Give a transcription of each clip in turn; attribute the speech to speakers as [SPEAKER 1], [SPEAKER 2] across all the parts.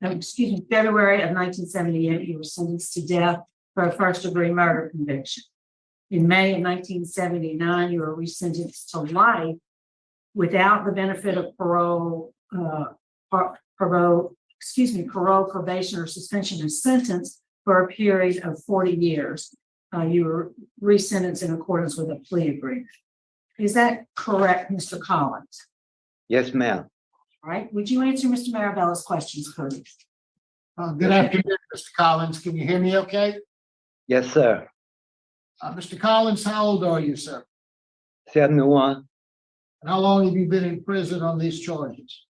[SPEAKER 1] February of 1978, you were sentenced to death for a first-degree murder conviction. In May of 1979, you were resentenced to life without the benefit of parole, probation, or suspension of sentence for a period of 40 years. You were resentenced in accordance with a plea agreement. Is that correct, Mr. Collins?
[SPEAKER 2] Yes, ma'am.
[SPEAKER 1] All right. Would you answer Mr. Marabella's questions, please?
[SPEAKER 3] Good afternoon, Mr. Collins. Can you hear me okay?
[SPEAKER 2] Yes, sir.
[SPEAKER 3] Mr. Collins, how old are you, sir?
[SPEAKER 2] 71,
[SPEAKER 3] And how long have you been in prison on these charges?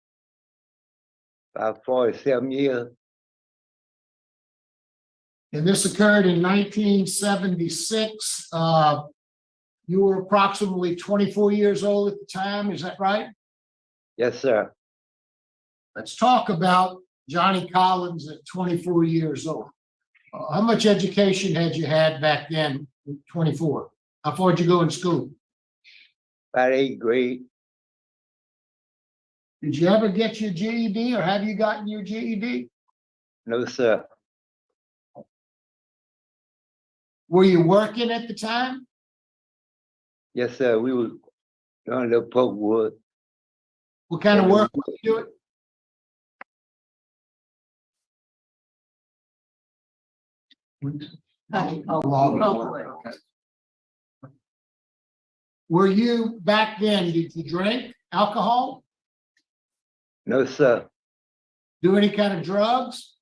[SPEAKER 2] about 47 years.
[SPEAKER 3] And this occurred in 1976. You were approximately 24 years old at the time, is that right?
[SPEAKER 2] Yes, sir.
[SPEAKER 3] Let's talk about Johnny Collins at 24 years old. How much education had you had back then, 24? How far did you go in school?
[SPEAKER 2] About 8th grade.
[SPEAKER 3] Did you ever get your GED, or have you gotten your GED?
[SPEAKER 2] No, sir.
[SPEAKER 3] Were you working at the time?
[SPEAKER 2] Yes, sir. We were doing a little poke wood.
[SPEAKER 3] What kind of work were you doing? Okay. Were you, back then, did you drink alcohol?
[SPEAKER 2] No, sir.
[SPEAKER 3] Do any kind of drugs?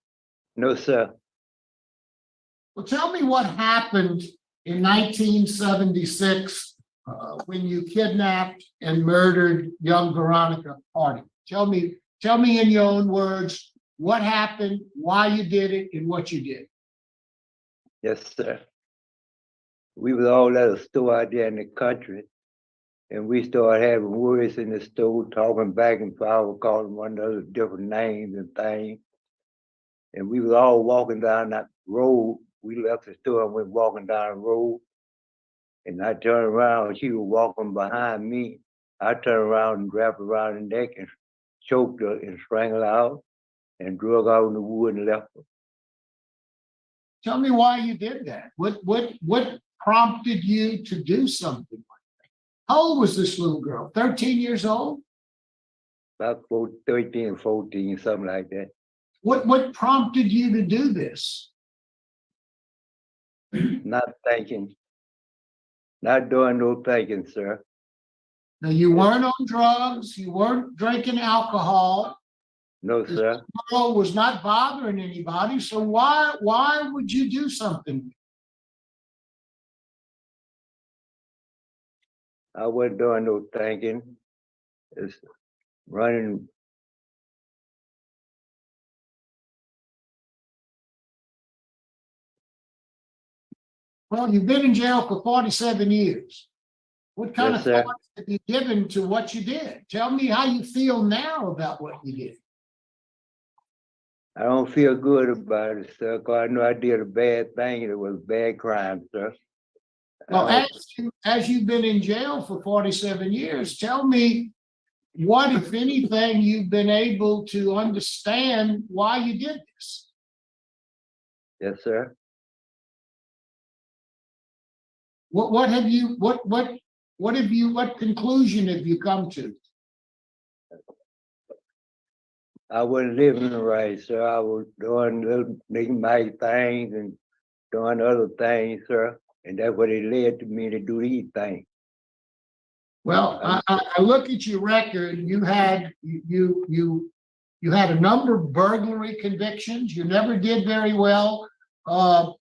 [SPEAKER 2] No, sir.
[SPEAKER 3] Well, tell me what happened in 1976 when you kidnapped and murdered young Veronica Hardy. Tell me in your own words what happened, why you did it, and what you did.
[SPEAKER 2] Yes, sir. We was all at a store out there in the country, and we started having words in the store, talking back and forth, calling one another different names and things. And we was all walking down that road. We left the store and went walking down the road. And I turned around, she was walking behind me. I turned around and wrapped around her neck and choked her and strangled her out and drug her out in the wood and left her.
[SPEAKER 3] Tell me why you did that. What prompted you to do something like that? How old was this little girl? 13 years old?
[SPEAKER 2] About 13, 14, something like that.
[SPEAKER 3] What prompted you to do this?
[SPEAKER 2] Not thinking, not doing no thinking, sir.
[SPEAKER 3] Now, you weren't on drugs, you weren't drinking alcohol.
[SPEAKER 2] No,
[SPEAKER 3] This
[SPEAKER 2] sir.
[SPEAKER 3] girl was not bothering anybody, so why would you do something?
[SPEAKER 2] I wasn't doing no thinking. It's running.
[SPEAKER 3] Well, you've been in jail for 47 years. What kind
[SPEAKER 2] Yes,
[SPEAKER 3] of
[SPEAKER 2] sir.
[SPEAKER 3] thoughts have you given to what you did? Tell me how you feel now about what you did.
[SPEAKER 2] I don't feel good about it, sir, because I know I did a bad thing and it was a bad crime, sir.
[SPEAKER 3] Well, as you've been in jail for 47 years, tell me what, if anything, you've been able to understand why you did this.
[SPEAKER 2] Yes, sir.
[SPEAKER 3] What conclusion have you come to?
[SPEAKER 2] I wasn't living right, sir. I was doing little nice things and doing other things, sir. And that's what it led to me to do these things.
[SPEAKER 3] Well, I look at your record. You had a number of burglary convictions. You never did very well on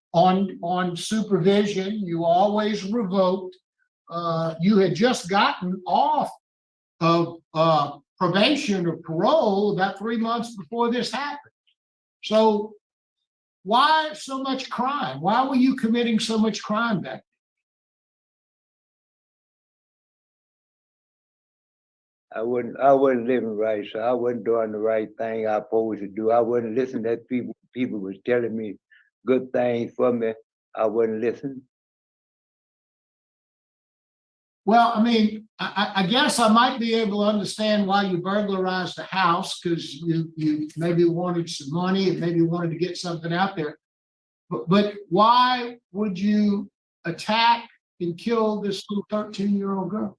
[SPEAKER 3] supervision. You always revoked. You had just gotten off of probation or parole about 3 months before this happened. So why so much crime? Why were you committing so much crime back then?
[SPEAKER 2] I wasn't living right, so I wasn't doing the right thing I supposed to do. I wasn't listening to people. People was telling me good things for me. I wasn't listening.
[SPEAKER 3] Well, I mean, I guess I might be able to understand why you burglarized the house, because you maybe wanted some money and maybe wanted to get something out there. But why would you attack and kill this little 13-year-old girl?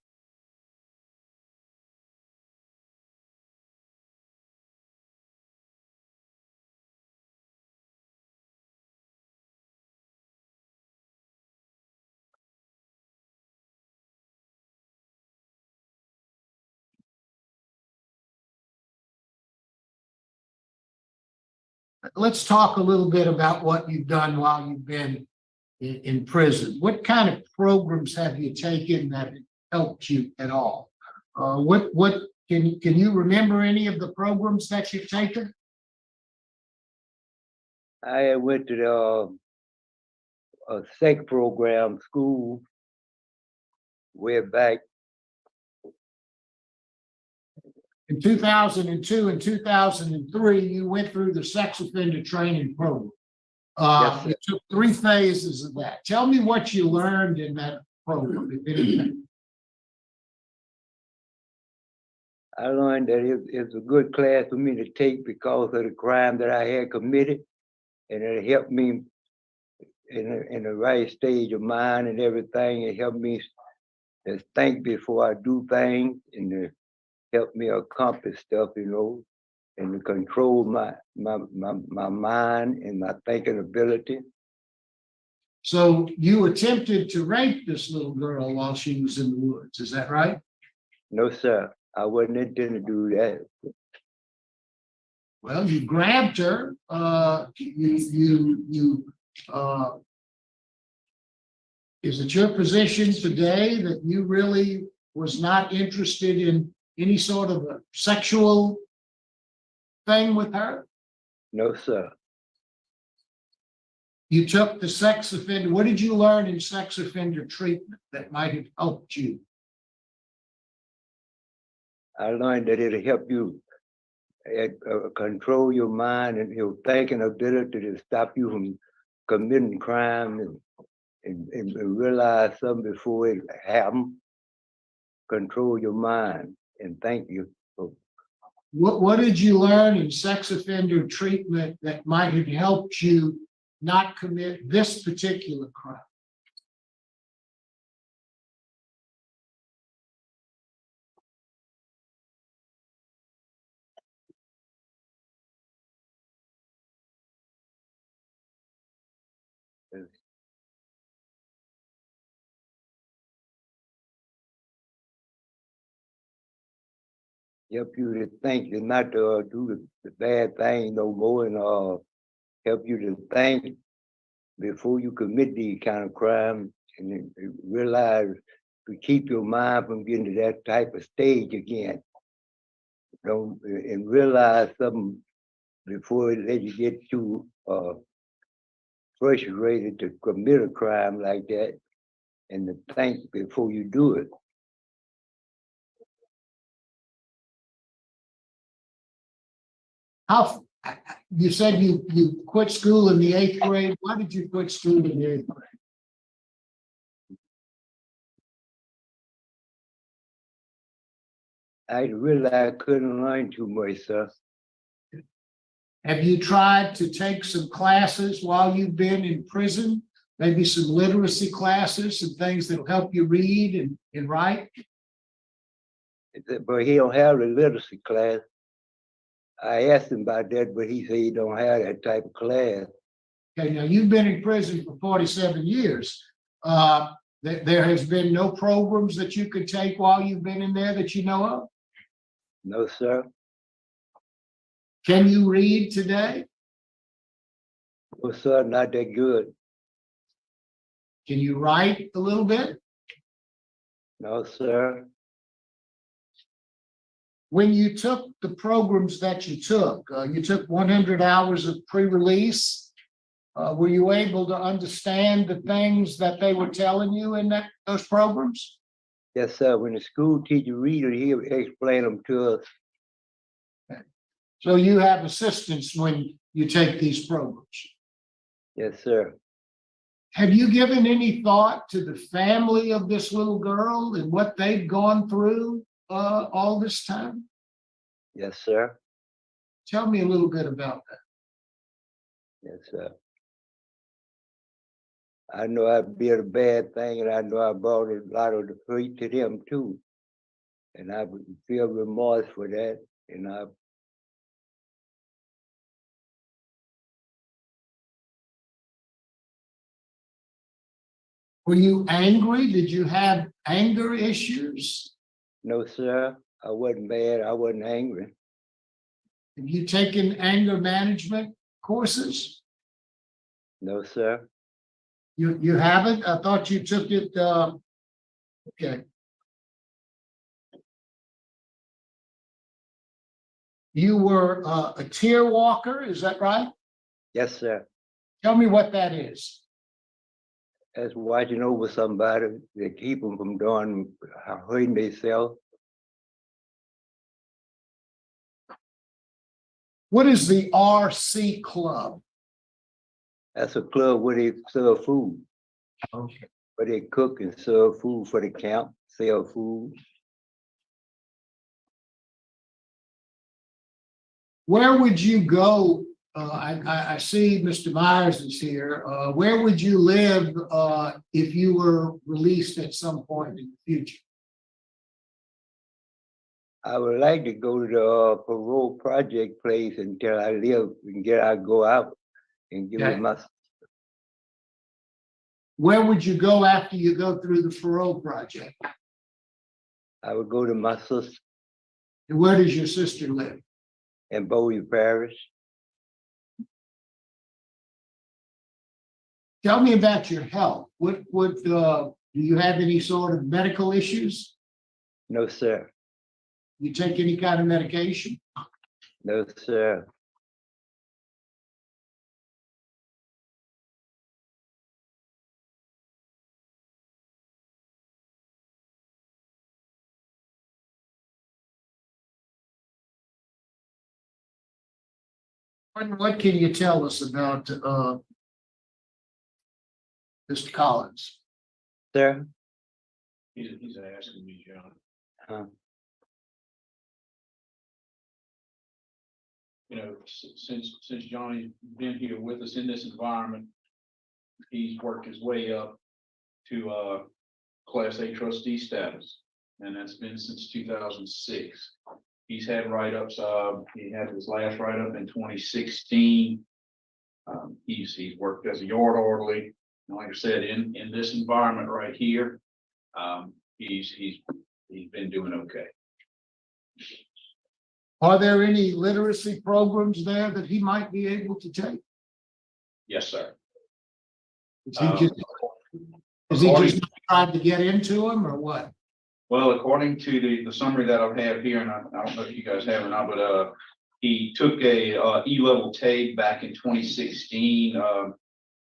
[SPEAKER 3] Let's talk a little bit about what you've done while you've been in prison. What kind of programs have you taken that helped you at all? What can you remember any of the programs that you've taken?
[SPEAKER 2] I went to a SEC program school way back.
[SPEAKER 3] In 2002 and 2003, you went through the sex offender training program.
[SPEAKER 2] Yes, sir.
[SPEAKER 3] You took 3 phases of that. Tell me what you learned in that program, if anything.
[SPEAKER 2] I learned that it's a good class for me to take because of the crime that I had committed, and it helped me in the right stage of mind and everything. It helped me to think before I do things, and to help me accomplish stuff, and to control my mind and my thinking ability.
[SPEAKER 3] So you attempted to rape this little girl while she was in the woods, is that right?
[SPEAKER 2] No, sir, I wasn't intending to do that.
[SPEAKER 3] Well, you grabbed her, is it your position today that you really was not interested in any sort of a sexual thing with her?
[SPEAKER 2] No, sir.
[SPEAKER 3] You took the sex offender. What did you learn in sex offender treatment that might have helped you?
[SPEAKER 2] I learned that it'll help you control your mind and your thinking ability to stop you from committing crime and realize something before it happens. Control your mind and thank you.
[SPEAKER 3] What did you learn in sex offender treatment that might have helped you not commit this particular crime?
[SPEAKER 2] Help you to think and not to do the bad thing no more, and help you to think before you commit these kind of crimes, and then realize to keep your mind from getting to that type of stage again. Don't and realize something before it let you get too frustrated to commit a crime like that, and to think before you do it.
[SPEAKER 3] You said you quit school in the 8th grade. Why did you quit school in the 8th grade?
[SPEAKER 2] I realized I couldn't learn too much, sir.
[SPEAKER 3] Have you tried to take some classes while you've been in prison? Maybe some literacy classes and things that'll help you read and write?
[SPEAKER 2] But he don't have the literacy class. I asked him about that, but he said he don't have that type of class.
[SPEAKER 3] Okay, now you've been in prison for 47 years. There has been no programs that you could take while you've been in there that you know of?
[SPEAKER 2] No, sir.
[SPEAKER 3] Can you read today?
[SPEAKER 2] No, sir, not that good.
[SPEAKER 3] Can you write a little bit?
[SPEAKER 2] No, sir.
[SPEAKER 3] When you took the programs that you took 100 hours of pre-release. Were you able to understand the things that they were telling you in those programs?
[SPEAKER 2] Yes, sir. When the school teacher read it, he'll explain them to us.
[SPEAKER 3] So you have assistance when you take these programs.
[SPEAKER 2] Yes, sir.
[SPEAKER 3] Have you given any thought to the family of this little girl and what they've gone through all this time?
[SPEAKER 2] Yes, sir.
[SPEAKER 3] Tell me a little bit about that.
[SPEAKER 2] Yes, sir. I know I did a bad thing, and I know I brought a lot of the hurt to them too. And I would feel remorse for that, and I.
[SPEAKER 3] Were you angry? Did you have anger issues?
[SPEAKER 2] No, sir, I wasn't mad, I wasn't angry.
[SPEAKER 3] Have you taken anger management courses?
[SPEAKER 2] No, sir.
[SPEAKER 3] You haven't? I thought you took it, okay. You were a tier walker, is that right?
[SPEAKER 2] Yes, sir.
[SPEAKER 3] Tell me what that is.
[SPEAKER 2] That's watching over somebody to keep them from doing hurting themselves.
[SPEAKER 3] What is the RC Club?
[SPEAKER 2] That's a club where they serve food,
[SPEAKER 3] Okay.
[SPEAKER 2] where they cook and serve food for the camp, sell food.
[SPEAKER 3] Where would you go? I see Mr. Myers is here. Where would you live if you were released at some point in the future?
[SPEAKER 2] I would like to go to the parole project place until I live and I go out and give
[SPEAKER 3] Okay.
[SPEAKER 2] it my.
[SPEAKER 3] Where would you go after you go through the parole project?
[SPEAKER 2] I would go to my sister
[SPEAKER 3] And where does your sister live?
[SPEAKER 2] in Bowie Parish.
[SPEAKER 3] Tell me about your health. Do you have any sort of medical issues?
[SPEAKER 2] No, sir.
[SPEAKER 3] You take any kind of medication?
[SPEAKER 2] No, sir.
[SPEAKER 3] What can you tell us about Mr. Collins?
[SPEAKER 2] Sir?
[SPEAKER 4] He's asking me, John.
[SPEAKER 2] Huh?
[SPEAKER 4] You know, since Johnny's been here with us in this environment, he's worked his way up to Class A trustee status, and that's been since 2006. He's had write-ups. He had his last write-up in 2016. He's worked as a yard orderly. And like I said, in this environment right here, he's been doing okay.
[SPEAKER 3] Are there any literacy programs there that he might be able to take?
[SPEAKER 4] Yes, sir.
[SPEAKER 3] Is he just tried to get into them or what?
[SPEAKER 4] Well, according to the summary that I have here, and I don't know if you guys have or not, but he took a E-level TABE back in 2016.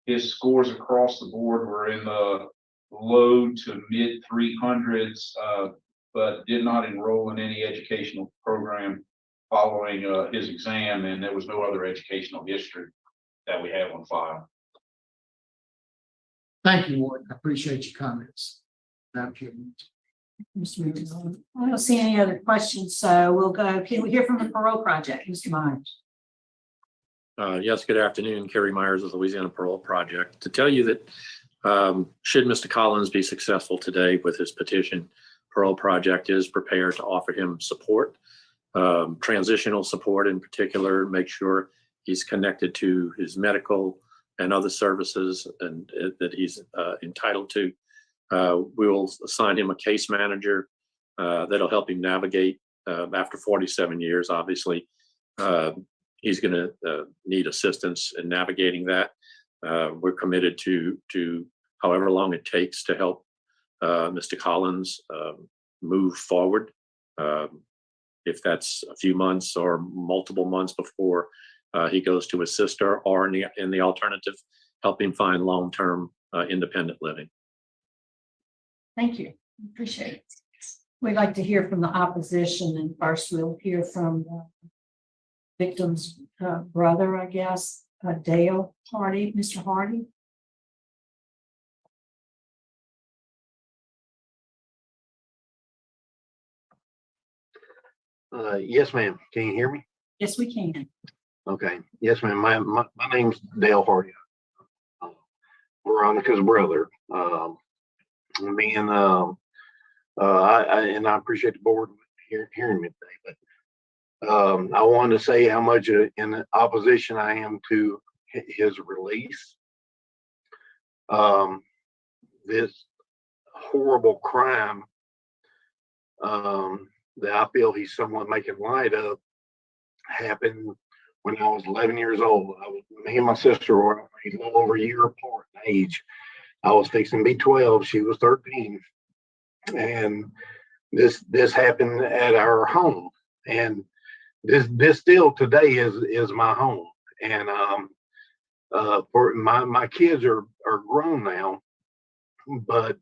[SPEAKER 4] His scores across the board were in the low to mid 300s, but did not enroll in any educational program following his exam, and there was no other educational history that we have on file.
[SPEAKER 3] Thank you, Ward. I appreciate your comments. Thank you.
[SPEAKER 1] Mr. McDonald. I don't see any other questions, so we'll go. Can we hear from the parole project, Mr. Myers?
[SPEAKER 5] Yes, good afternoon. Kerry Myers of Louisiana Parole Project. To tell you that should Mr. Collins be successful today with his petition, Parole Project is prepared to offer him support, transitional support in particular, make sure he's connected to his medical and other services and that he's entitled to. We will assign him a case manager that'll help him navigate after 47 years. Obviously, he's going to need assistance in navigating that. We're committed to however long it takes to help Mr. Collins move forward. If that's a few months or multiple months before he goes to his sister, or in the alternative, help him find long-term independent living.
[SPEAKER 1] Thank you. Appreciate it. We'd like to hear from the opposition, and first we'll hear from the victim's brother, I guess, Dale Hardy. Mr. Hardy.
[SPEAKER 6] Yes, ma'am. Can you hear me?
[SPEAKER 1] Yes, we can.
[SPEAKER 6] Okay. Yes, ma'am. My name's Dale Hardy. Veronica's brother. Me and I appreciate the board hearing me today, but I wanted to say how much in opposition I am to his release. This horrible crime that I feel he's somewhat making light of happened when I was 11 years old. Me and my sister were a little over a year apart in age. I was fixing to be 12. She was 13. And this happened at our home. And this still today is my home. And for my kids are grown now, but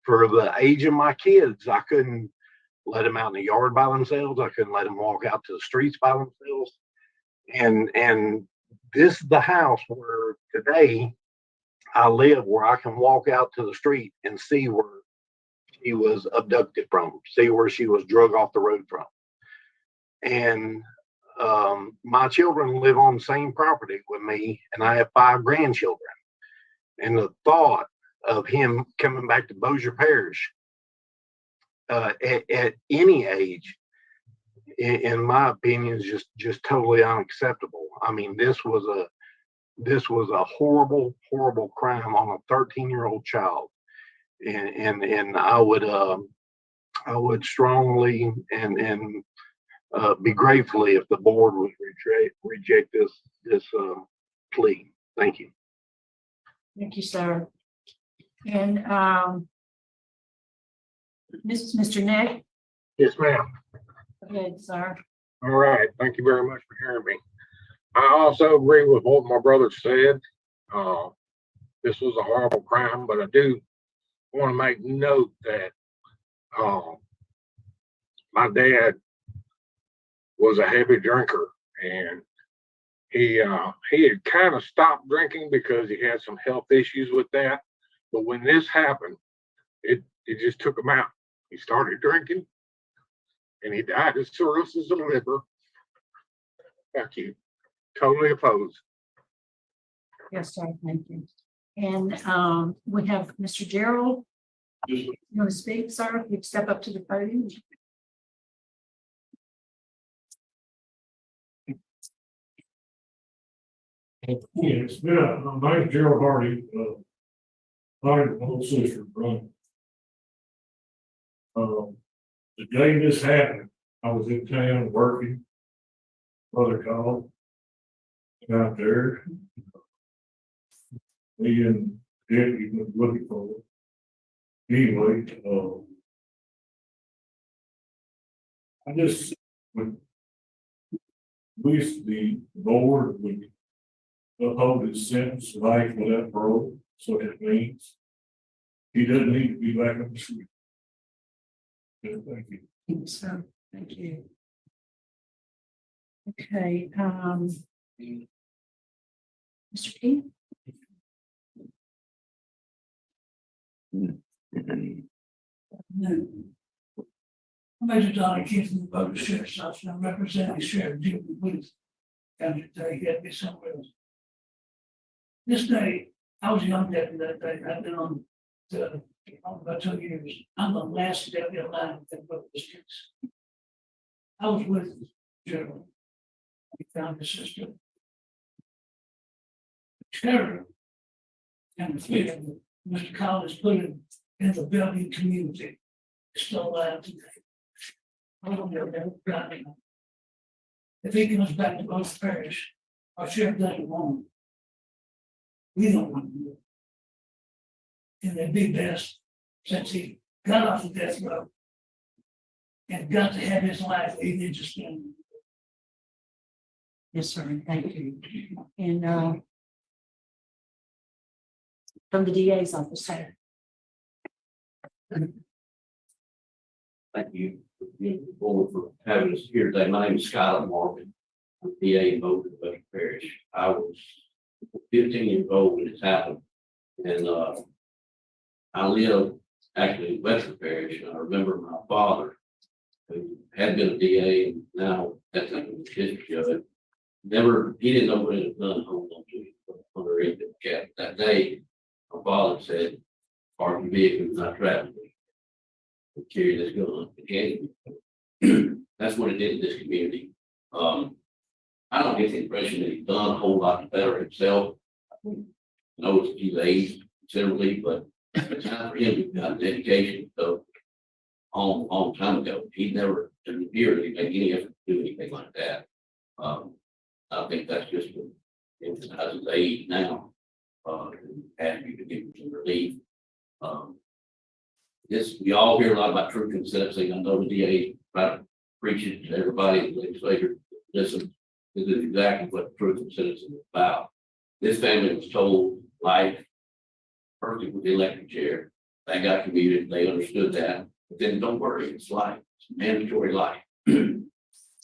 [SPEAKER 6] for the age of my kids, I couldn't let them out in the yard by themselves. I couldn't let them walk out to the streets by themselves. And this is the house where today I live, where I can walk out to the street and see where she was abducted from, see where she was drug off the road from. And my children live on the same property with me, and I have 5 grandchildren. And the thought of him coming back to Bossier Parish at any age, in my opinion, is just totally unacceptable. I mean, this was a horrible, horrible crime on a 13-year-old child, and I would strongly and be gratefully if the board would reject this plea. Thank you.
[SPEAKER 1] Thank you, sir. And Mr. Nick,
[SPEAKER 7] Yes, ma'am.
[SPEAKER 1] go ahead, sir.
[SPEAKER 7] All right. Thank you very much for hearing me. I also agree with what my brother said. This was a horrible crime, but I do want to make note that my dad was a heavy drinker, and he had kind of stopped drinking because he had some health issues with that. But when this happened, it just took him out. He started drinking, and he died of cirrhosis of the liver. Thank you. Totally opposed.
[SPEAKER 1] Yes, sir. Thank you. And we have Mr. Gerald. You want to speak, sir? You step up to the podium.
[SPEAKER 8] Yes, my name's Gerald Hardy, my whole sister, brother. The day this happened, I was in town working. Brother called. Out there. Me and Deputy was looking for it. Anyway, I just wish the board would uphold his sentence, life without parole, so that means he doesn't need to be back on the street. Yeah, thank you.
[SPEAKER 1] Thank you, sir. Thank you. Okay, Mr. Keith?
[SPEAKER 9] No. Major Donnie Keith from the Bossier Sheriff's Office, and I'm representing Sheriff Jim Booth. County today, he had to be somewhere else. This day, I was a young deputy that day. I've been on about 2 years. I'm the last deputy alive that broke this case. I was with Gerald. We found his sister. Terror and the fear that Mr. Collins put in the Bellevue community is still alive today. I don't know that. If he comes back to Bossier Parish, our sheriff doesn't want him. We don't want him. And it'd be best since he got off the death row and got to have his life, he needs to spend.
[SPEAKER 1] Yes, sir. Thank you. And from the DA's office, sir.
[SPEAKER 10] Thank you, board, for having us here today. My name is Skylar Morgan. I'm DA in Bossier Parish. I was 15 years old when this happened. And I live actually in Western Parish. And I remember my father who had been a DA and now that's like a district judge. Never, he didn't know what it was done, hold on to it, underneath the cap. That day, my father said, park your vehicle, not traveling. Carry this gun, again. That's what it did in this community. I don't get the impression that he's done a whole lot to better himself. I know he's aged considerably, but it's time for him to got an education, so long time ago, he never, in really make any effort to do anything like that. I think that's just as his age now, asking to give him some relief. This, we all hear a lot about truth and sentencing. I know the DA try to preach it to everybody in the legislature. Listen, this is exactly what truth and sentencing is about. This family was told life, perfectly with the electric chair. That got commuted. They understood that. But then don't worry, it's life. It's mandatory life. And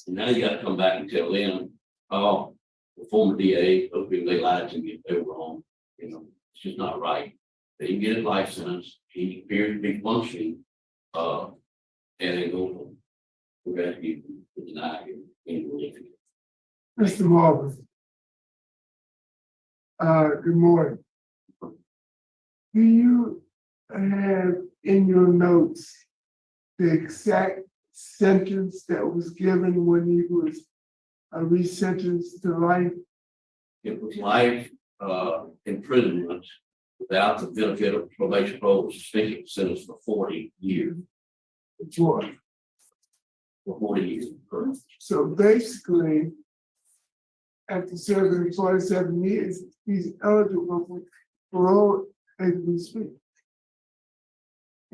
[SPEAKER 10] now you got to come back and tell them, oh, the former DA, those people, they lied to me, they were wrong. You know, it's just not right. They didn't get his life sentence. He appeared to be functioning, and they go to rescue to deny him any relief.
[SPEAKER 11] Mr. Marvin. Good morning. Do you have in your notes the exact sentence that was given when he was resentenced to life?
[SPEAKER 10] It was life imprisonment without the benefit of probation, parole, suspension sentence for 40 years.
[SPEAKER 11] For
[SPEAKER 10] 40 years. Correct.
[SPEAKER 11] so basically, after serving 47 years, he's eligible for parole as we speak.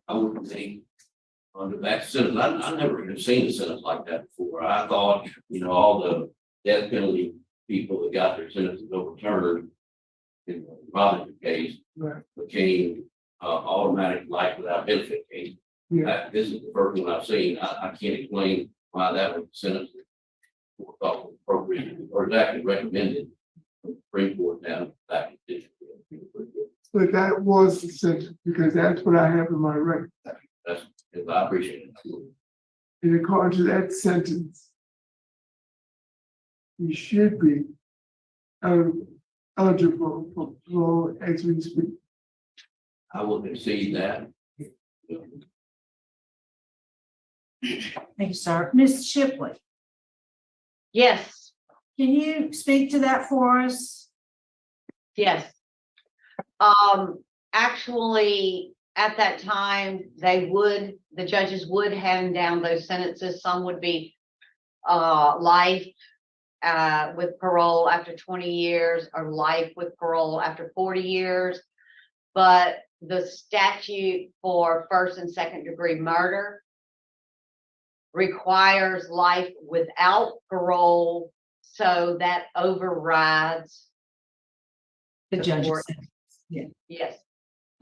[SPEAKER 10] I wouldn't think under that sentence, I never have seen a sentence like that before. I thought, you know, all the death penalty people that got their sentences overturned in the Robinson case
[SPEAKER 11] Right.
[SPEAKER 10] became automatic life without benefit case.
[SPEAKER 11] Yeah.
[SPEAKER 10] This is the first one I've seen. I can't explain why that was sentence thought was appropriate or exactly recommended from the Supreme Court down back in district.
[SPEAKER 11] But that was the sentence, because that's what I have in my record.
[SPEAKER 10] That's, I appreciate it.
[SPEAKER 11] And according to that sentence, he should be eligible for parole as we speak.
[SPEAKER 10] I will concede that.
[SPEAKER 1] Thank you, sir. Ms. Shipley,
[SPEAKER 12] Yes,
[SPEAKER 1] can you speak to that for us?
[SPEAKER 12] yes. Actually, at that time, the judges would hand down those sentences. Some would be life with parole after 20 years or life with parole after 40 years. But the statute for first and second degree murder requires life without parole, so that overrides
[SPEAKER 1] The judge's
[SPEAKER 12] court.
[SPEAKER 1] sentence.
[SPEAKER 12] Yes.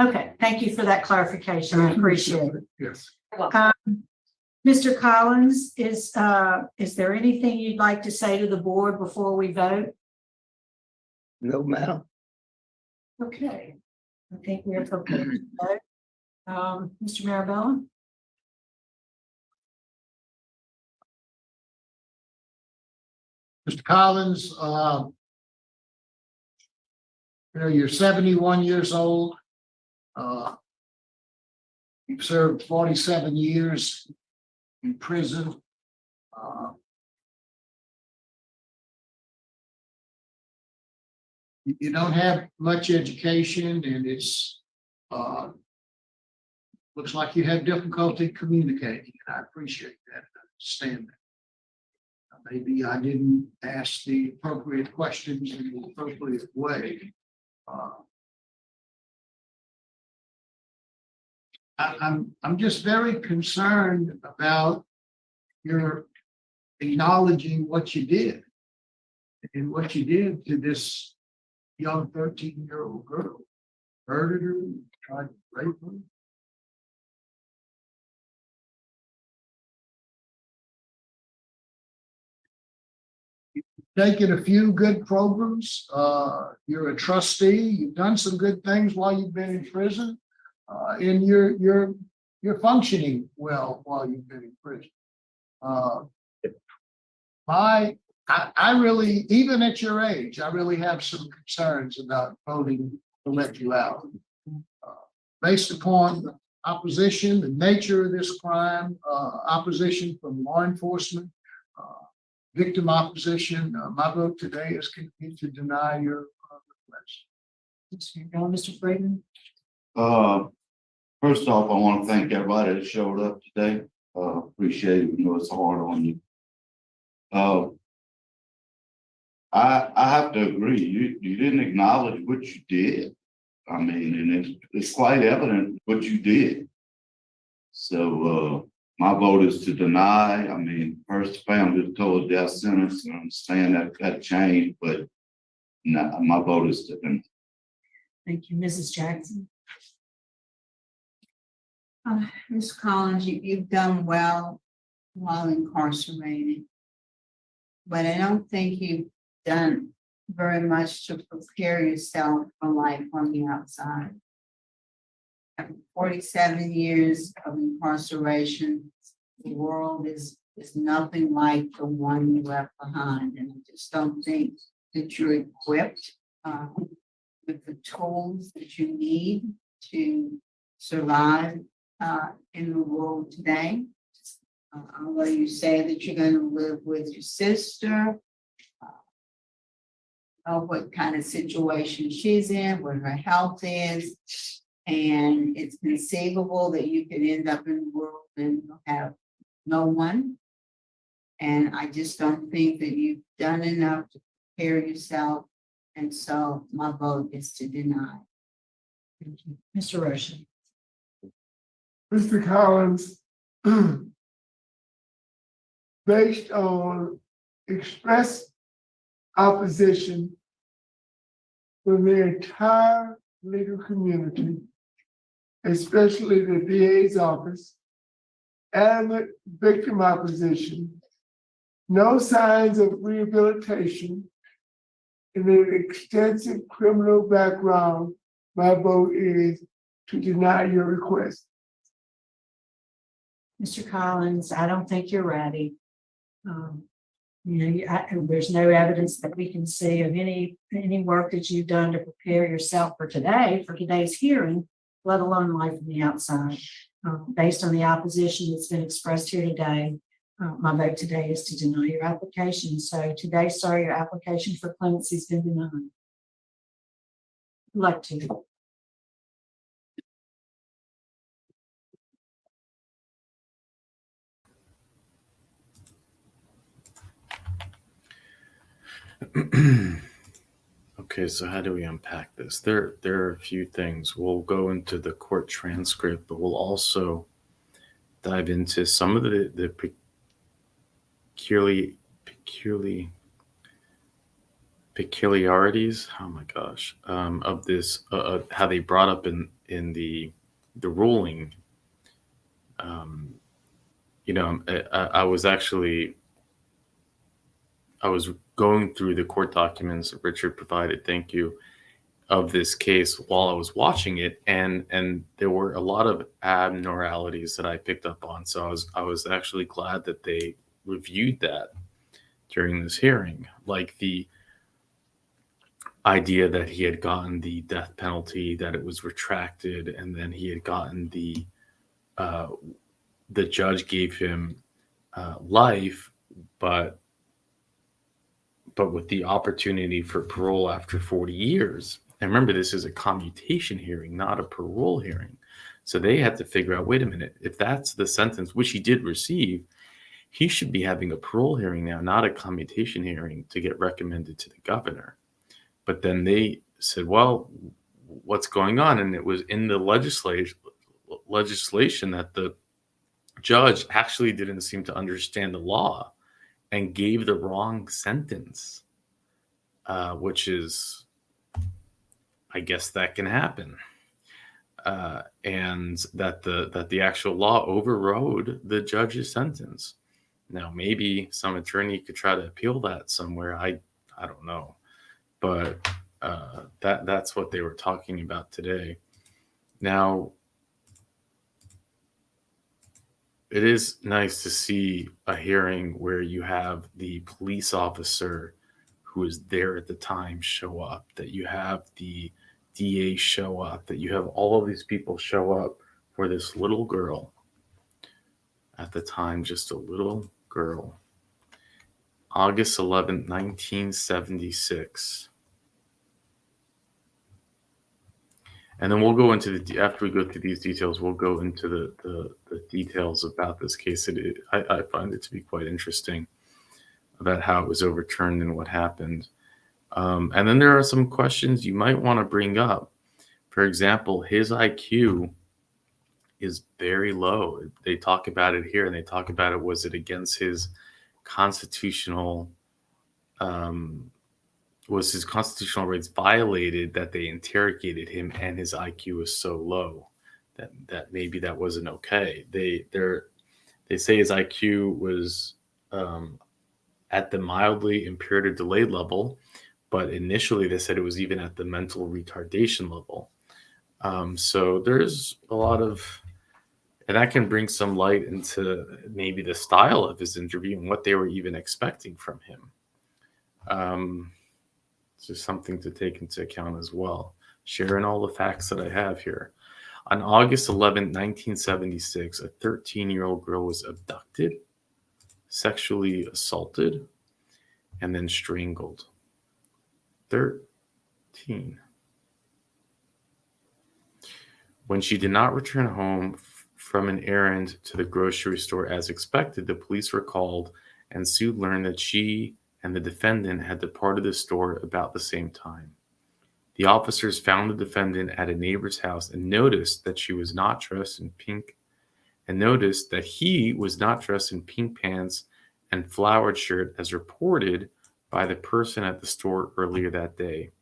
[SPEAKER 1] Okay, thank you for that clarification. I appreciate it.
[SPEAKER 11] Yes.
[SPEAKER 12] You're welcome.
[SPEAKER 1] Mr. Collins, is there anything you'd like to say to the board before we vote?
[SPEAKER 2] No, ma'am.
[SPEAKER 1] Okay, I think we're prepared to vote. Mr. Marabella?
[SPEAKER 3] Mr. Collins, you're 71 years old. You've served 47 years in prison. You don't have much education, and it's looks like you have difficulty communicating. I appreciate that. I understand that. Maybe I didn't ask the appropriate questions in the appropriate way. I'm just very concerned about your acknowledging what you did and what you did to this young 13-year-old girl. Murdered her, tried to rape her. Taken a few good programs. You're a trustee. You've done some good things while you've been in prison, and you're functioning well while you've been in prison. I really, even at your age, I really have some concerns about voting to let you out. Based upon the opposition, the nature of this crime, opposition from law enforcement, victim opposition, my vote today is to deny your request.
[SPEAKER 1] Mr. Freeman?
[SPEAKER 13] First off, I want to thank everybody that showed up today. Appreciate it. We know it's hard on you. I have to agree. You didn't acknowledge what you did. I mean, and it's quite evident what you did. So my vote is to deny. I mean, first family was told death sentence. I understand that changed, but no, my vote is to deny.
[SPEAKER 1] Thank you, Mrs. Jackson.
[SPEAKER 14] Ms. Collins, you've done well while incarcerated. But I don't think you've done very much to prepare yourself for life on the outside. After 47 years of incarceration, the world is nothing like the one you left behind. And I just don't think that you're equipped with the tools that you need to survive in the world today. Although you say that you're going to live with your sister, what kind of situation she's in, what her health is, and it's conceivable that you could end up in the world and have no one. And I just don't think that you've done enough to prepare yourself. And so my vote is to deny.
[SPEAKER 1] Thank you. Mr. Roshan?
[SPEAKER 11] Mr. Collins, based on express opposition from the entire legal community, especially the DA's office and the victim opposition, no signs of rehabilitation, and an extensive criminal background, my vote is to deny your request.
[SPEAKER 1] Mr. Collins, I don't think you're ready. There's no evidence that we can see of any work that you've done to prepare yourself for today's hearing, let alone life on the outside. Based on the opposition that's been expressed here today, my vote today is to deny your application. So today, sir, your application for clemency has been denied. Good luck to you.
[SPEAKER 15] Okay, so how do we unpack this? There are a few things. We'll go into the court transcript, but we'll also dive into some of the peculiarities. Oh my gosh, of this, how they brought up in the ruling. I was going through the court documents that Richard provided, thank you, of this case while I was watching it, and there were a lot of abnormalities that I picked up on. So I was actually glad that they reviewed that during this hearing, like the idea that he had gotten the death penalty, that it was retracted, and then he had gotten the judge gave him life, but with the opportunity for parole after 40 years. And remember, this is a commutation hearing, not a parole hearing. So they had to figure out, wait a minute, if that's the sentence, which he did receive, he should be having a parole hearing now, not a commutation hearing to get recommended to the governor. But then they said, well, what's going on? And it was in the legislation that the judge actually didn't seem to understand the law and gave the wrong sentence, which is, I guess that can happen. And that the actual law overrode the judge's sentence. Now, maybe some attorney could try to appeal that somewhere. I don't know, but that's what they were talking about today. Now, it is nice to see a hearing where you have the police officer who was there at the time show up, that you have the DA show up, that you have all of these people show up for this little girl. At the time, just a little girl. August 11th, 1976. And then we'll go into after we go through these details, we'll go into the details about this case. I find it to be quite interesting about how it was overturned and what happened. And then there are some questions you might want to bring up. For example, his IQ is very low. They talk about it here, and they talk about it. Was it against his constitutional? Was his constitutional rights violated that they interrogated him, and his IQ was so low that maybe that wasn't okay. They say his IQ was at the mildly impaired or delayed level, but initially they said it was even at the mental retardation level. So there's a lot of, and that can bring some light into maybe the style of his interview and what they were even expecting from him. It's just something to take into account as well. Sharing all the facts that I have here. On August 11, 1976, a 13-year-old girl was abducted, sexually assaulted, and then strangled. 13. When she did not return home from an errand to the grocery store as expected, the police were called, and soon learned that she and the defendant had departed the store about the same time. The officers found the defendant at a neighbor's house and noticed that she was not dressed in pink, and noticed that he was not dressed in pink pants and flowered shirt as reported by the person at the store earlier that day.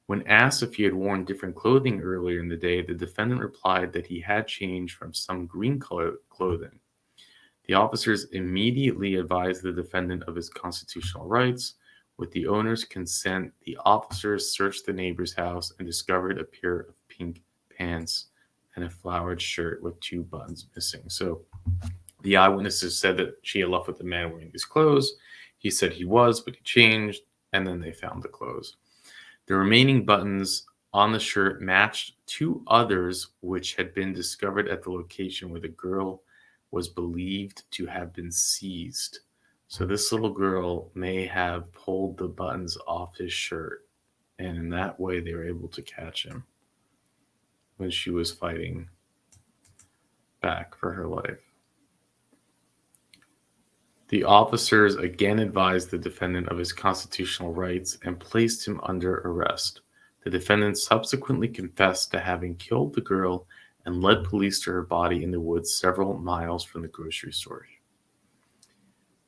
[SPEAKER 15] When asked if he had worn different clothing earlier in the day, the defendant replied that he had changed from some green clothing. The officers immediately advised the defendant of his constitutional rights. With the owner's consent, the officers searched the neighbor's house and discovered a pair of pink pants and a flowered shirt with 2 buttons missing. So the eyewitnesses said that she had left with the man wearing these clothes. He said he was, but he changed, and then they found the clothes. The remaining buttons on the shirt matched 2 others which had been discovered at the location where the girl was believed to have been seized. So this little girl may have pulled the buttons off his shirt, and in that way they were able to catch him when she was fighting back for her life. The officers again advised the defendant of his constitutional rights and placed him under arrest. The defendant subsequently confessed to having killed the girl and led police to her body in the woods several miles from the grocery store.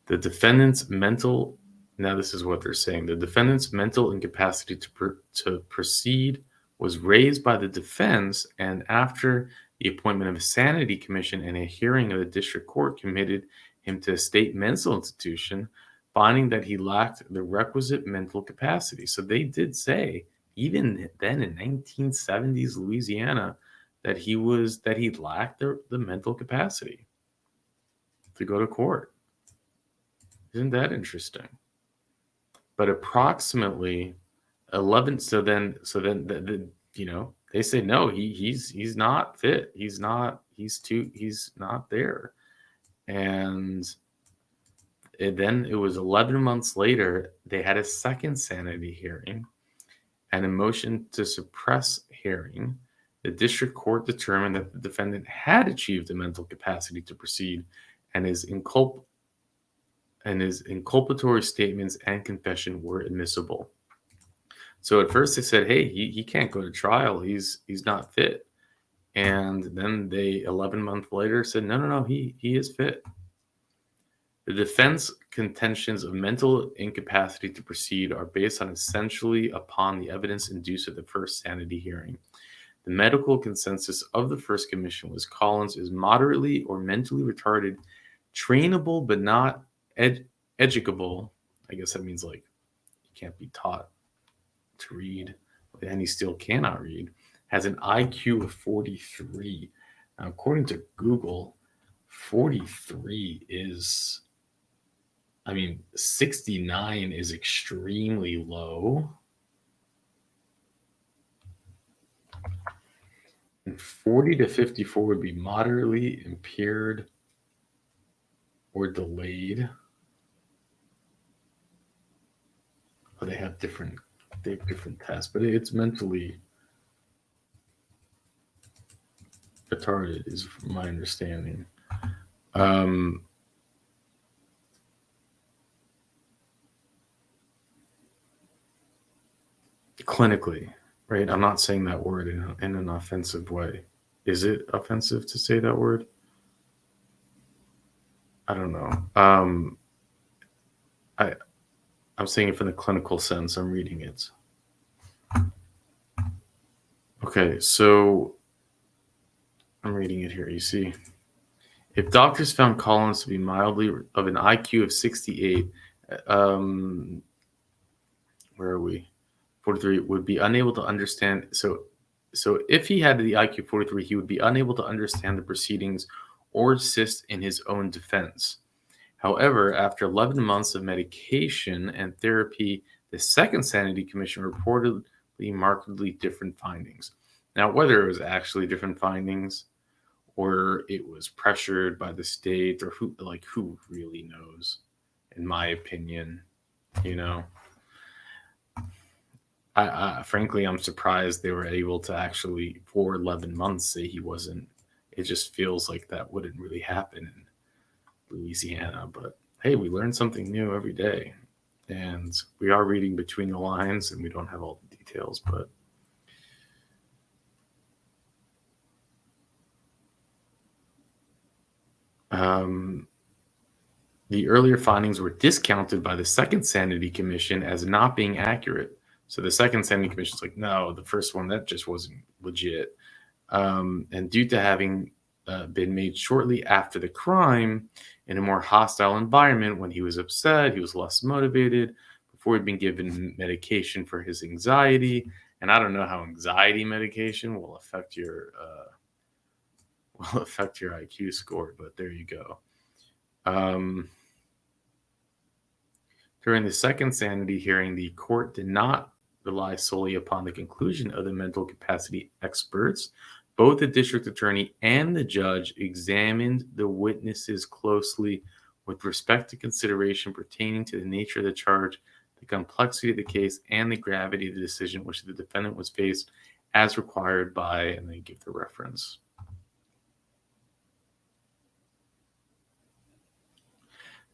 [SPEAKER 15] The defendant's mental, now this is what they're saying, the defendant's mental incapacity to proceed was raised by the defense, and after the appointment of a sanity commission and a hearing of the district court committed him to a state mental institution, finding that he lacked the requisite mental capacity. So they did say, even then in 1970s Louisiana, that he lacked the mental capacity to go to court. Isn't that interesting? But approximately 11. So then they say no. He's not fit. He's not there. And then it was 11 months later. They had a second sanity hearing and a motion to suppress hearing. The district court determined that the defendant had achieved the mental capacity to proceed, and his inculpatory statements and confession were admissible. So at first they said, hey, he can't go to trial. He's not fit. And then they 11 months later said, no, he is fit. The defense contentions of mental incapacity to proceed are based on essentially upon the evidence induced at the first sanity hearing. The medical consensus of the first commission was Collins is moderately or mentally retarded, trainable but not educable. I guess that means like he can't be taught to read, and he still cannot read. Has an IQ of 43. Now, according to Google, 43 is, I mean, 69 is extremely low. And 40 to 54 would be moderately impaired or delayed. Oh, they have different tests, but it's mentally retarded, is from my understanding. Clinically, right? I'm not saying that word in an offensive way. Is it offensive to say that word? I don't know. I'm saying it from the clinical sense. I'm reading it. Okay, so I'm reading it here. You see, if doctors found Collins to be mildly of an IQ of 68, where are we? 43 would be unable to understand. So if he had the IQ 43, he would be unable to understand the proceedings or assist in his own defense. However, after 11 months of medication and therapy, the Second Sanity Commission reportedly markedly different findings. Now, whether it was actually different findings or it was pressured by the state or who really knows, in my opinion, you know. Frankly, I'm surprised they were able to actually, for 11 months, say he wasn't. It just feels like that wouldn't really happen in Louisiana. But hey, we learn something new every day. And we are reading between the lines and we don't have all the details. But the earlier findings were discounted by the Second Sanity Commission as not being accurate. So the Second Sanity Commission is like, no, the first one, that just wasn't legit. And due to having been made shortly after the crime in a more hostile environment, when he was upset, he was less motivated, before he'd been given medication for his anxiety. And I don't know how anxiety medication will affect your IQ score, but there you go. During the second sanity hearing, the court did not rely solely upon the conclusion of the mental capacity experts. Both the district attorney and the judge examined the witnesses closely with respect to consideration pertaining to the nature of the charge, the complexity of the case, and the gravity of the decision which the defendant was faced as required by, and they give the reference.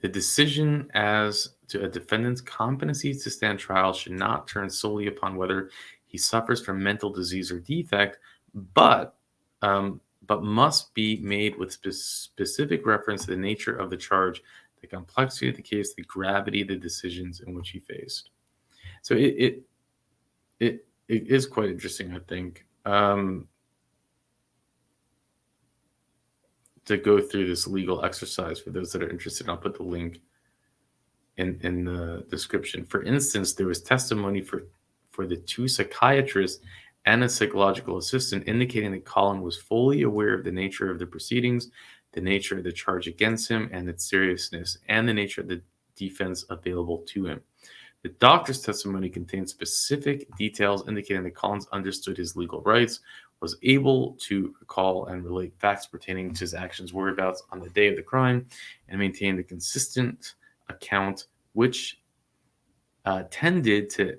[SPEAKER 15] The decision as to a defendant's competency to stand trial should not turn solely upon whether he suffers from mental disease or defect, but must be made with specific reference to the nature of the charge, the complexity of the case, the gravity of the decisions in which he faced. So it is quite interesting, I think, to go through this legal exercise for those that are interested. I'll put the link in the description. For instance, there was testimony for the two psychiatrists and a psychological assistant indicating that Colin was fully aware of the nature of the proceedings, the nature of the charge against him and its seriousness, and the nature of the defense available to him. The doctor's testimony contains specific details indicating that Collins understood his legal rights, was able to recall and relate facts pertaining to his actions, whereabouts on the day of the crime, and maintained a consistent account which tended to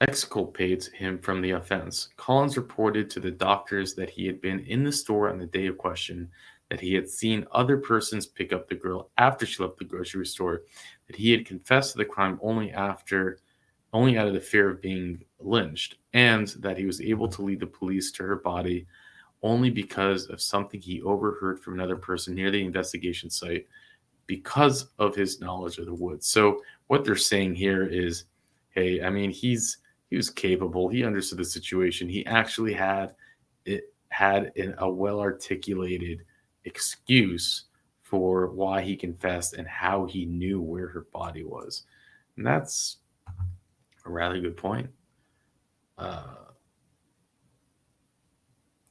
[SPEAKER 15] exculpate him from the offense. Collins reported to the doctors that he had been in the store on the day of question, that he had seen other persons pick up the girl after she left the grocery store, that he had confessed to the crime only out of the fear of being lynched, and that he was able to lead the police to her body only because of something he overheard from another person near the investigation site because of his knowledge of the woods. So what they're saying here is, hey, I mean, he was capable. He understood the situation. He actually had a well-articulated excuse for why he confessed and how he knew where her body was. And that's a rather good point.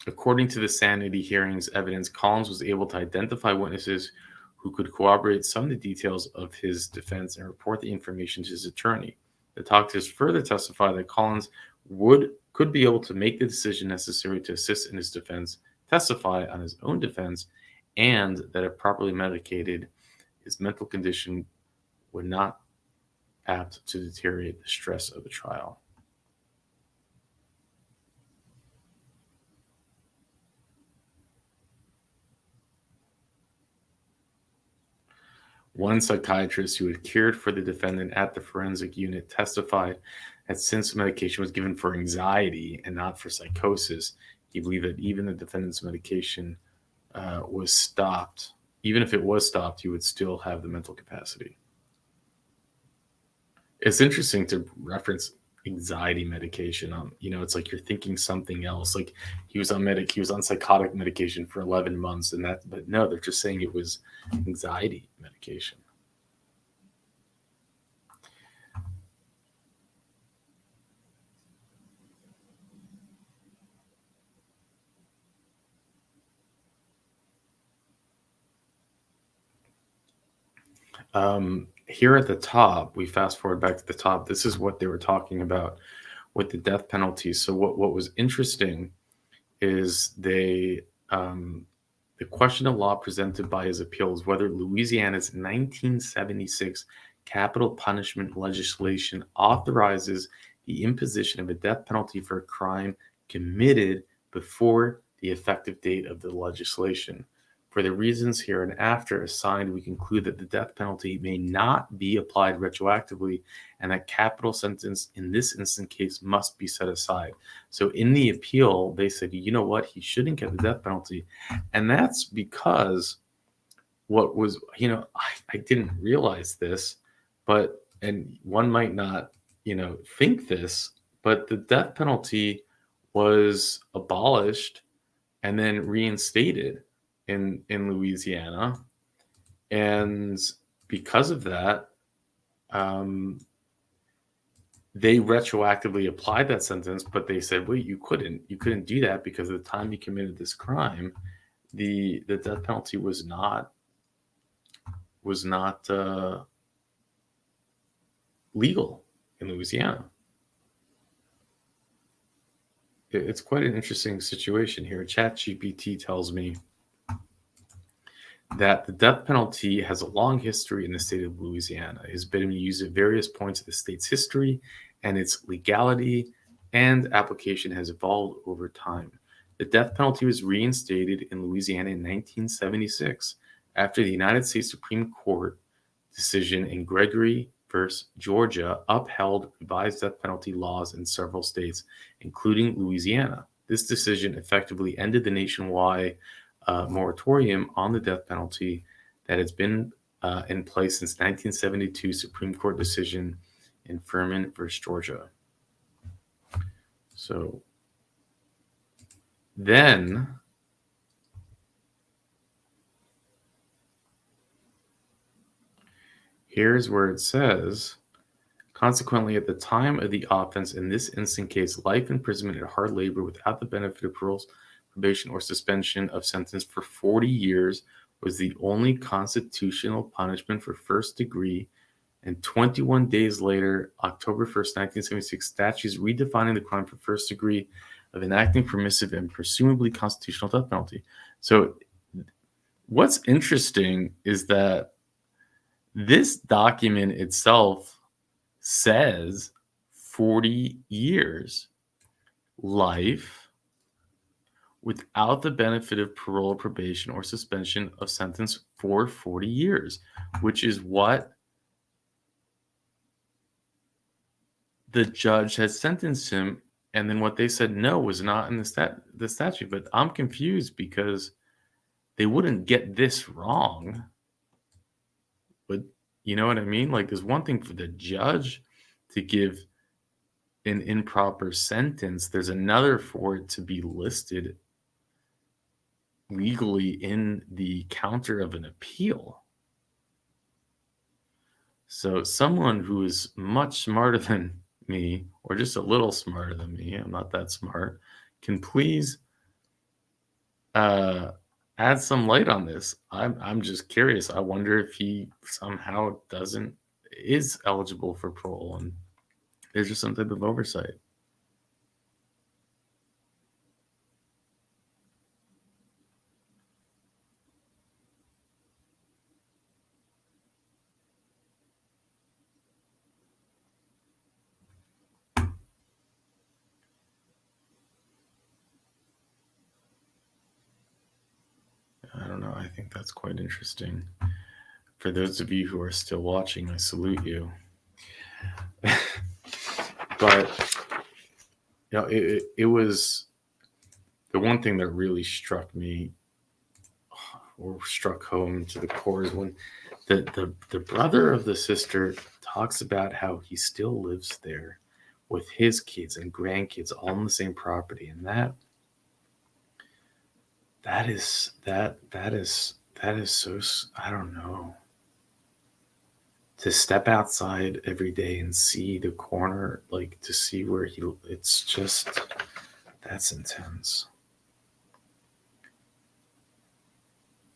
[SPEAKER 15] According to the sanity hearings evidence, Collins was able to identify witnesses who could corroborate some of the details of his defense and report the information to his attorney. The doctors further testified that Collins could be able to make the decision necessary to assist in his defense, testify on his own defense, and that if properly medicated, his mental condition would not apt to deteriorate the stress of the trial. One psychiatrist who had cared for the defendant at the forensic unit testified that since the medication was given for anxiety and not for psychosis, he believed that even the defendant's medication was stopped. Even if it was stopped, he would still have the mental capacity. It's interesting to reference anxiety medication. It's like you're thinking something else. Like he was on psychotic medication for 11 months, but no, they're just saying it was anxiety medication. Here at the top, we fast forward back to the top. This is what they were talking about with the death penalty. So what was interesting is the question of law presented by his appeal is whether Louisiana's 1976 capital punishment legislation authorizes the imposition of a death penalty for a crime committed before the effective date of the legislation. For the reasons here and after assigned, we conclude that the death penalty may not be applied retroactively and that capital sentence in this instant case must be set aside. So in the appeal, they said, you know what, he shouldn't get the death penalty. And that's because I didn't realize this, and one might not, think this, but the death penalty was abolished and then reinstated in Louisiana. And because of that, they retroactively applied that sentence, but they said, well, you couldn't do that because at the time you committed this crime, the death penalty was not legal in Louisiana. It's quite an interesting situation here. ChatGPT tells me that the death penalty has a long history in the state of Louisiana. It has been used at various points of the state's history, and its legality and application has evolved over time. The death penalty was reinstated in Louisiana in 1976 after the United States Supreme Court decision in Gregory versus Georgia upheld revised death penalty laws in several states, including Louisiana. This decision effectively ended the nationwide moratorium on the death penalty that has been in place since 1972 Supreme Court decision in Furman versus Georgia. So then here's where it says, consequently, at the time of the offense, in this instant case, life imprisonment at hard labor without the benefit of parole, probation, or suspension of sentence for 40 years was the only constitutional punishment for first degree. And 21 days later, October 1st, 1976, statutes redefining the crime for first degree of enacting permissive and presumably constitutional death penalty. So what's interesting is that this document itself says 40 years life without the benefit of parole, probation, or suspension of sentence for 40 years, which is what the judge has sentenced him. And then what they said no was not in the statute. But I'm confused because they wouldn't get this wrong. But you know what I mean? Like, there's one thing for the judge to give an improper sentence. There's another for it to be listed legally in the counter of an appeal. So someone who is much smarter than me, or just a little smarter than me, I'm not that smart, can please add some light on this. I'm just curious. I wonder if he somehow is eligible for parole, and there's just some type of oversight. I don't know. I think that's quite interesting. For those of you who are still watching, I salute you. But it was the one thing that really struck me or struck home to the core is when the brother of the sister talks about how he still lives there with his kids and grandkids all on the same property, and that is so, I don't know, to step outside every day and see the corner, like to see where it's just, that's intense.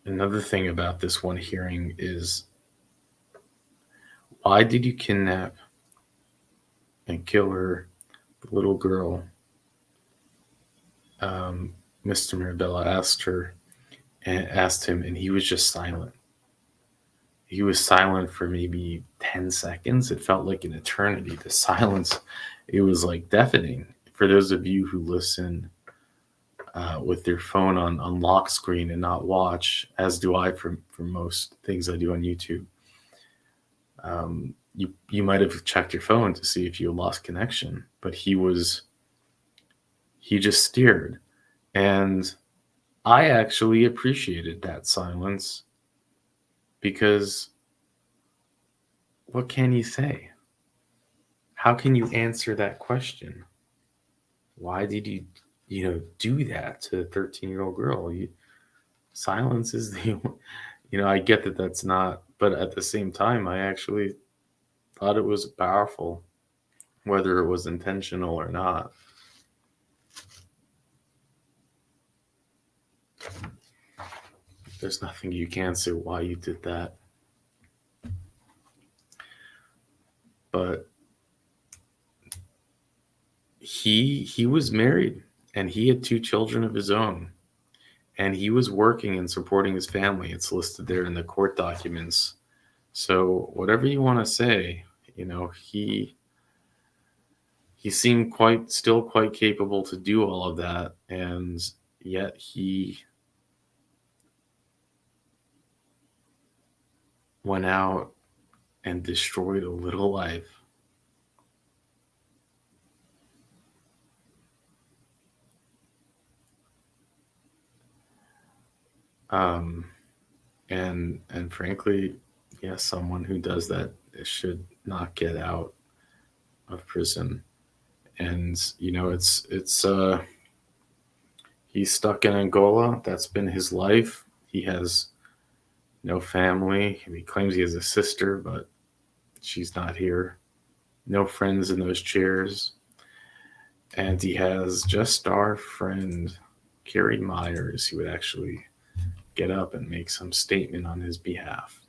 [SPEAKER 15] Another thing about this one hearing is, why did you kidnap and kill her, the little girl? Mr. Mirabella asked him, and he was just silent. He was silent for maybe 10 seconds. It felt like an eternity. The silence, it was like deafening. For those of you who listen with their phone on lock screen and not watch, as do I for most things I do on YouTube, you might have checked your phone to see if you lost connection, but he just stared. And I actually appreciated that silence, because what can you say? How can you answer that question? Why did you do that to a 13-year-old girl? Silence is I get that that's not, but at the same time, I actually thought it was powerful, whether it was intentional or not. There's nothing you can say why you did that. But he was married, and he had 2 children of his own, and he was working and supporting his family. It's listed there in the court documents. So whatever you want to say, he seemed still quite capable to do all of that, and yet he went out and destroyed a little life. And frankly, yes, someone who does that should not get out of prison. And he's stuck in Angola. That's been his life. He has no family. He claims he has a sister, but she's not here. No friends in those chairs. And he has just our friend Carrie Myers, who would actually get up and make some statement on his behalf.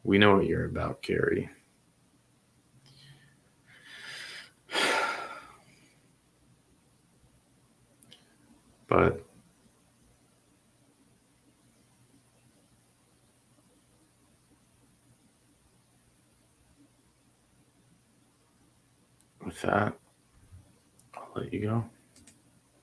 [SPEAKER 15] We know what you're about, Carrie. But with that, I'll let you go.